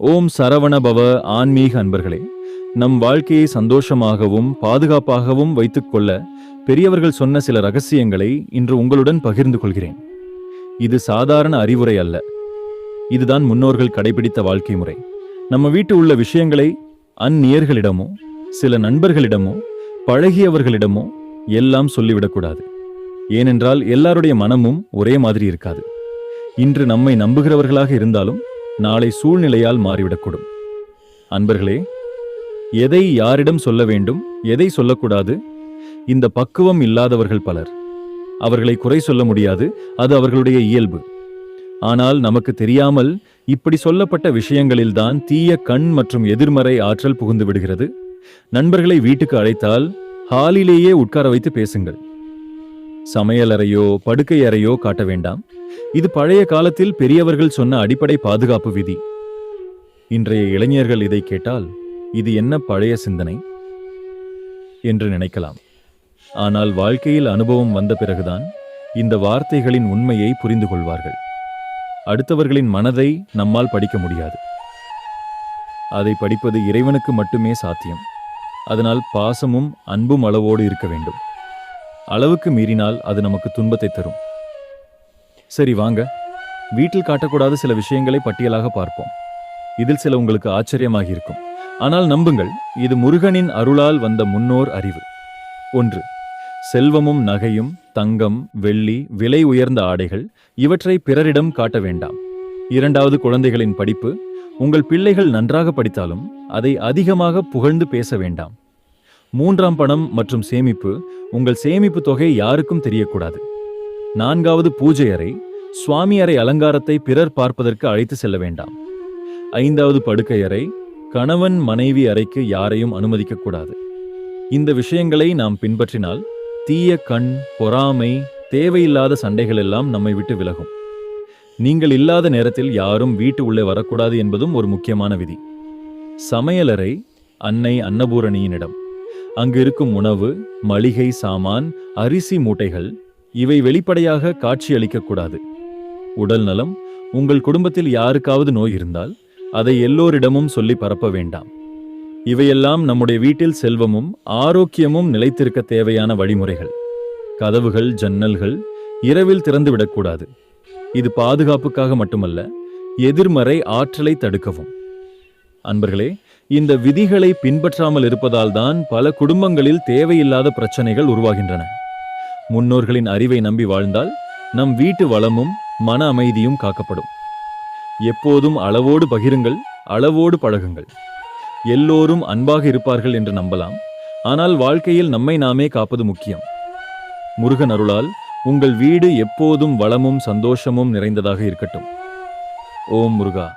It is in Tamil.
ஓம் சரவணபவ ஆன்மீக அன்பர்களே, நம் வாழ்க்கையை சந்தோஷமாகவும் பாதுகாப்பாகவும் வைத்துக்கொள்ள பெரியவர்கள் சொன்ன சில ரகசியங்களை இன்று உங்களுடன் பகிர்ந்து கொள்கிறேன். இது சாதாரண அறிவுரை அல்ல, இதுதான் முன்னோர்கள் கடைபிடித்த வாழ்க்கை முறை. நம்ம வீட்டு உள்ள விஷயங்களை அந்நியர்களிடமோ சில நண்பர்களிடமோ பழகியவர்களிடமோ எல்லாம் சொல்லிவிடக்கூடாது. ஏனென்றால் எல்லாருடைய மனமும் ஒரே மாதிரி இருக்காது. இன்று நம்மை நம்புகிறவர்களாக இருந்தாலும் நாளை சூழ்நிலையால் மாறிவிடக்கூடும். அன்பர்களே, எதை யாரிடம் சொல்ல வேண்டும், எதை சொல்லக்கூடாது, இந்த பக்குவம் இல்லாதவர்கள் பலர். அவர்களை குறை சொல்ல முடியாது, அது அவர்களுடைய இயல்பு. ஆனால் நமக்கு தெரியாமல் இப்படி சொல்லப்பட்ட விஷயங்களில்தான் தீய கண் மற்றும் எதிர்மறை ஆற்றல் புகுந்து விடுகிறது. நண்பர்களை வீட்டுக்கு அழைத்தால் ஹாலிலேயே உட்கார வைத்து பேசுங்கள். சமையலறையோ படுக்கை அறையோ காட்ட வேண்டாம். இது பழைய காலத்தில் பெரியவர்கள் சொன்ன அடிப்படை பாதுகாப்பு விதி. இன்றைய இளைஞர்கள் இதை கேட்டால் இது என்ன பழைய சிந்தனை என்று நினைக்கலாம். ஆனால் வாழ்க்கையில் அனுபவம் வந்த பிறகுதான் இந்த வார்த்தைகளின் உண்மையை புரிந்து கொள்வார்கள். அடுத்தவர்களின் மனதை நம்மால் படிக்க முடியாது. அதை படிப்பது இறைவனுக்கு மட்டுமே சாத்தியம். அதனால் பாசமும் அன்பும் அளவோடு இருக்க வேண்டும். அளவுக்கு மீறினால் அது நமக்கு துன்பத்தை தரும். சரி, வாங்க வீட்டில் காட்டக்கூடாத சில விஷயங்களை பட்டியலாக பார்ப்போம். இதில் சில உங்களுக்கு ஆச்சரியமாக இருக்கும். ஆனால் நம்புங்கள், இது முருகனின் அருளால் வந்த முன்னோர் அறிவு. 1. செல்வமும் நகையும், தங்கம், வெள்ளி, விலை உயர்ந்த ஆடைகள் இவற்றை பிறரிடம் காட்ட வேண்டாம். 2. குழந்தைகளின் படிப்பு. உங்கள் பிள்ளைகள் நன்றாக படித்தாலும் அதை அதிகமாக புகழ்ந்து பேச வேண்டாம். 3. பணம் மற்றும் சேமிப்பு. உங்கள் சேமிப்பு தொகை யாருக்கும் தெரியக்கூடாது. 4. பூஜை அறை. சுவாமி அறை அலங்காரத்தை பிறர் பார்ப்பதற்கு அழைத்து செல்ல வேண்டாம். 5. படுக்கை அறை. கணவன் மனைவி அறைக்கு யாரையும் அனுமதிக்கக்கூடாது. இந்த விஷயங்களை நாம் பின்பற்றினால் தீய கண், பொறாமை, தேவையில்லாத சண்டைகள் எல்லாம் நம்மை விட்டு விலகும். நீங்கள் இல்லாத நேரத்தில் யாரும் வீட்டு உள்ளே வரக்கூடாது என்பதும் ஒரு முக்கியமான விதி. சமையலறை அன்னை அன்னபூரணியினிடம். அங்கு இருக்கும் உணவு, மளிகை சாமான், அரிசி மூட்டைகள் இவை வெளிப்படையாக காட்சி அளிக்கக்கூடாது. உடல் நலம். உங்கள் குடும்பத்தில் யாருக்காவது நோய் இருந்தால் அதை எல்லோரிடமும் சொல்லி பரப்ப வேண்டாம். இவையெல்லாம் நம்முடைய வீட்டில் செல்வமும் ஆரோக்கியமும் நிலைத்திருக்க தேவையான வழிமுறைகள். கதவுகள், ஜன்னல்கள் இரவில் திறந்துவிடக்கூடாது. இது பாதுகாப்புக்காக மட்டுமல்ல, எதிர்மறை ஆற்றலை தடுக்கவும். அன்பர்களே, இந்த விதிகளை பின்பற்றாமல் இருப்பதால் தான் பல குடும்பங்களில் தேவையில்லாத பிரச்சனைகள் உருவாகின்றன. முன்னோர்களின் அறிவை நம்பி வாழ்ந்தால் நம் வீட்டு வளமும் மன அமைதியும் காக்கப்படும். எப்போதும் அளவோடு பகிருங்கள், அளவோடு பழகுங்கள். எல்லோரும் அன்பாக இருப்பார்கள் என்று நம்பலாம், ஆனால் வாழ்க்கையில் நம்மை நாமே காப்பது முக்கியம். முருகன் அருளால் உங்கள் வீடு எப்போதும் வளமும் சந்தோஷமும் நிறைந்ததாக இருக்கட்டும். ஓம் முருகா.